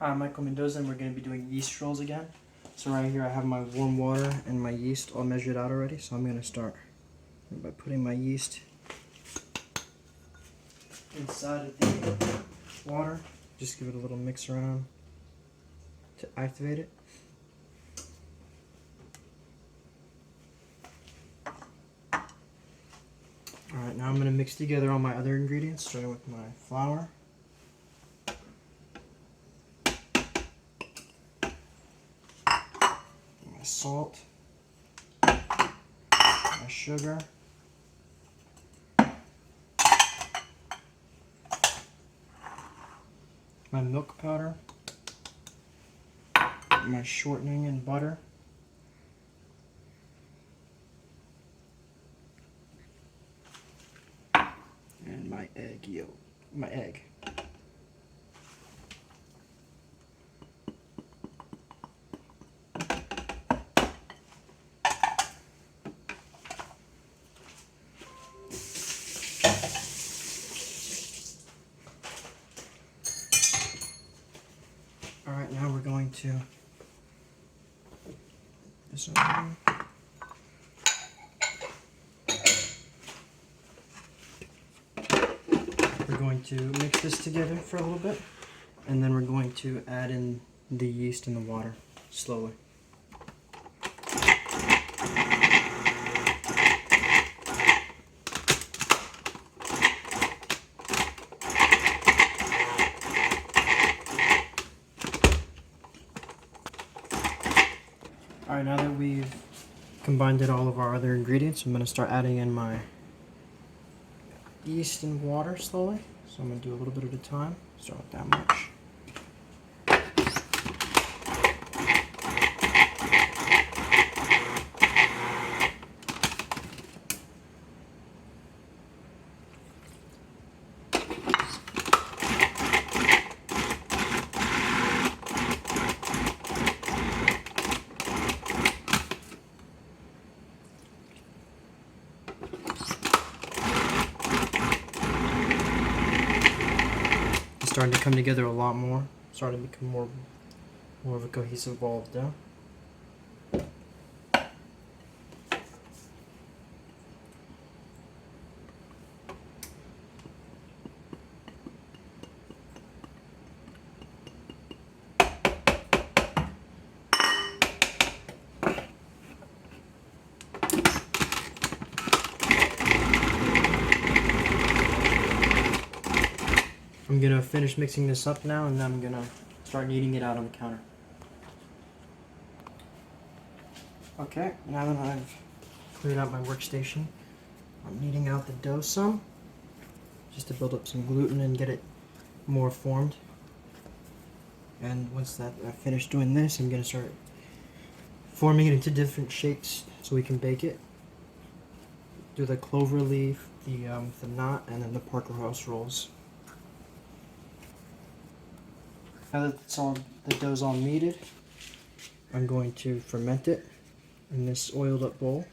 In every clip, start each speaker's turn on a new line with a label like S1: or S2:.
S1: Hi, I'm Michael Mendoza, and we're going to be doing yeast rolls again. So right here I have my warm water and my yeast all measured out already. So I'm going to start by putting my yeast inside of the water. Just give it a little mix around to activate it. Alright, now I'm going to mix together all my other ingredients, starting with my flour, my salt, my sugar, my milk powder, my shortening and butter, and my egg yolk, my egg. Alright, now we're going to this over. We're going to mix this together for a little bit, and then we're going to add in the yeast and the water slowly. Alright, now that we've combined all of our other ingredients, I'm going to start adding in my yeast and water slowly. So I'm going to do a little bit at a time. Start with that much. Starting to come together a lot more. Starting to become more of a cohesive ball of dough. I'm going to finish mixing this up now, and then I'm going to start kneading it out on the counter. Okay, now that I've cleared out my workstation, I'm kneading out the dough some, just to build up some gluten and get it more formed. And once I've finished doing this, I'm going to start forming it into different shapes so we can bake it. Do the clover leaf, the knot, and then the Parker House rolls. Now that the dough's all kneaded, I'm going to ferment it in this oiled up bowl,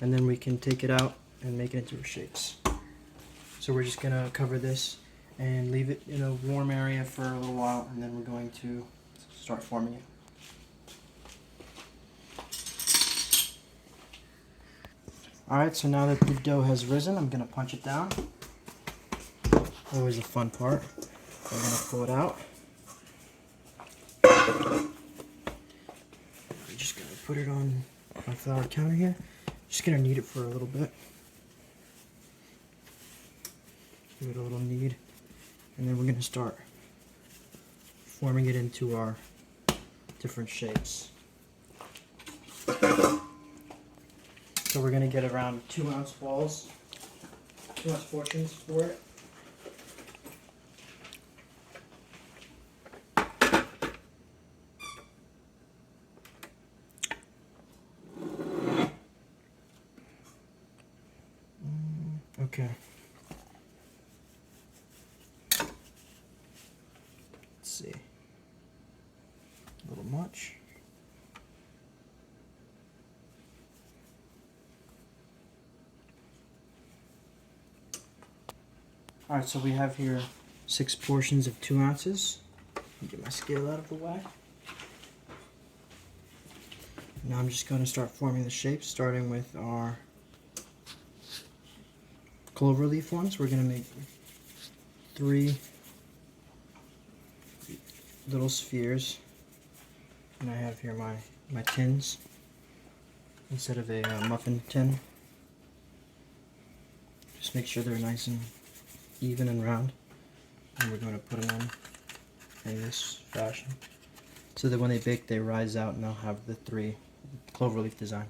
S1: and then we can take it out and make it into shapes. So we're just going to cover this and leave it in a warm area for a little while, and then we're going to start forming it. Alright, so now that the dough has risen, I'm going to punch it down. Always a fun part. I'm going to pull it out. I'm just going to put it on my flour counter here. Just going to knead it for a little bit. Give it a little knead. And then we're going to start forming it into our different shapes. So we're going to get around 2-ounce balls, 2-ounce portions for it. Okay. Let's see. A little much. Alright, so we have here 6 portions of 2 ounces. Get my scale out of the way. Now I'm just going to start forming the shapes, starting with our cloverleaf ones. We're going to make 3 little spheres, and I have here my tins instead of a muffin tin. Just make sure they're nice and even and round, and we're going to put them in this fashion so that when they bake they rise out and they'll have the 3 cloverleaf design.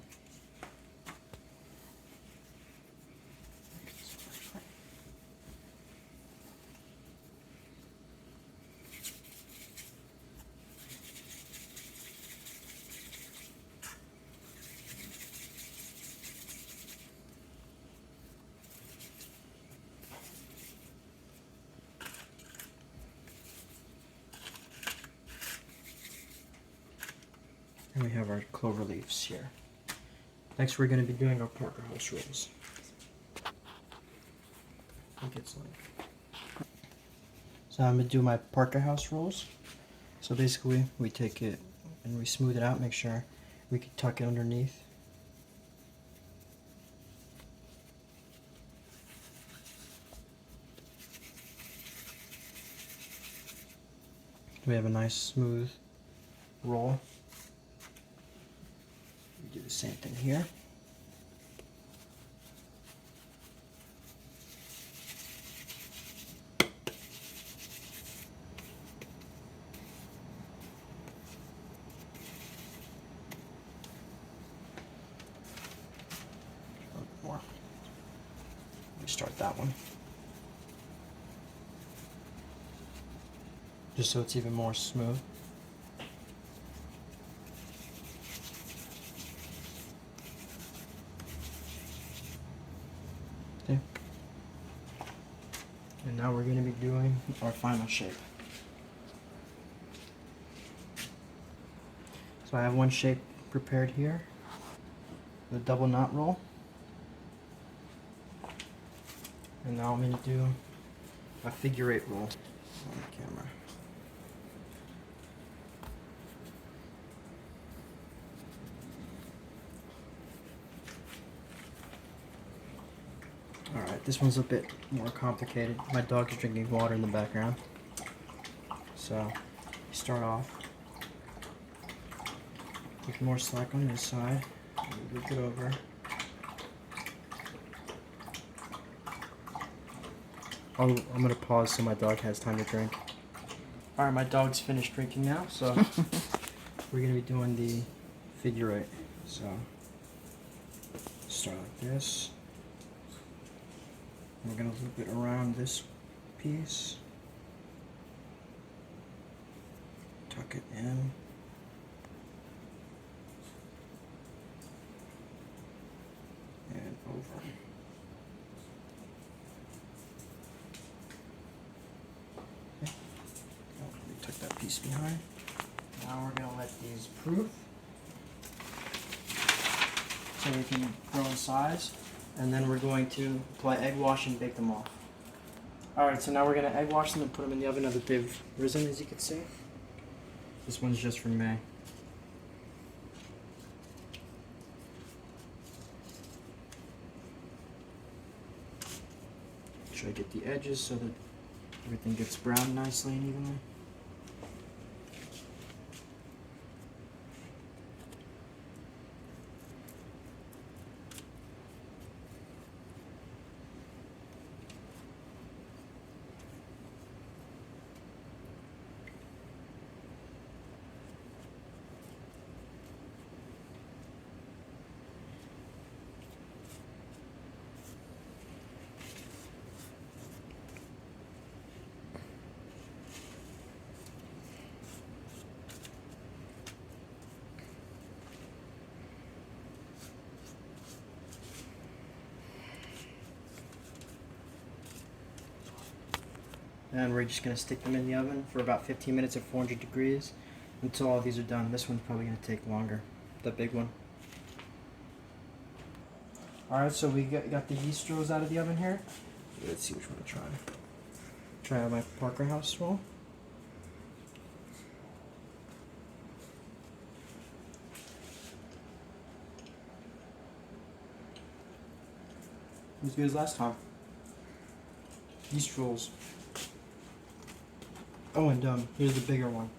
S1: And we have our clover leaves here. Next we're going to be doing our Parker House rolls. I think it's like... So I'm going to do my Parker House rolls. So basically we take it and we smooth it out, make sure we can tuck it underneath. We have a nice smooth roll. We do the same thing here. A little more. Let me start that one. Just so it's even more smooth. Okay. And now we're going to be doing our final shape. So I have one shape prepared here, the double knot roll. And now I'm going to do a figure 8 roll on the camera. Alright, this one's a bit more complicated. My dog is drinking water in the background. So, you start off with more slack on this side, loop it over. I'm going to pause so my dog has time to drink. Alright, my dog's finished drinking now, so we're going to be doing the figure 8. So, start like this. We're going to loop it around this piece, tuck it in, and over. Okay. Oh, let me tuck that piece behind. Now we're going to let these proof so they can grow in size. And then we're going to apply egg wash and bake them off. Alright, so now we're going to egg wash them and put them in the oven now that they've risen, as you can see. This one's just for May. Try to get the edges so that everything gets browned nicely and evenly. And we're just going to stick them in the oven for about 15 minutes at 400 degrees until all these are done. This one's probably going to take longer, the big one. Alright, so we got the yeast straws out of the oven here. Let's see which one to try. Try out my Parker House roll. As good as last time. Yeast rolls. Oh, and here's the bigger one.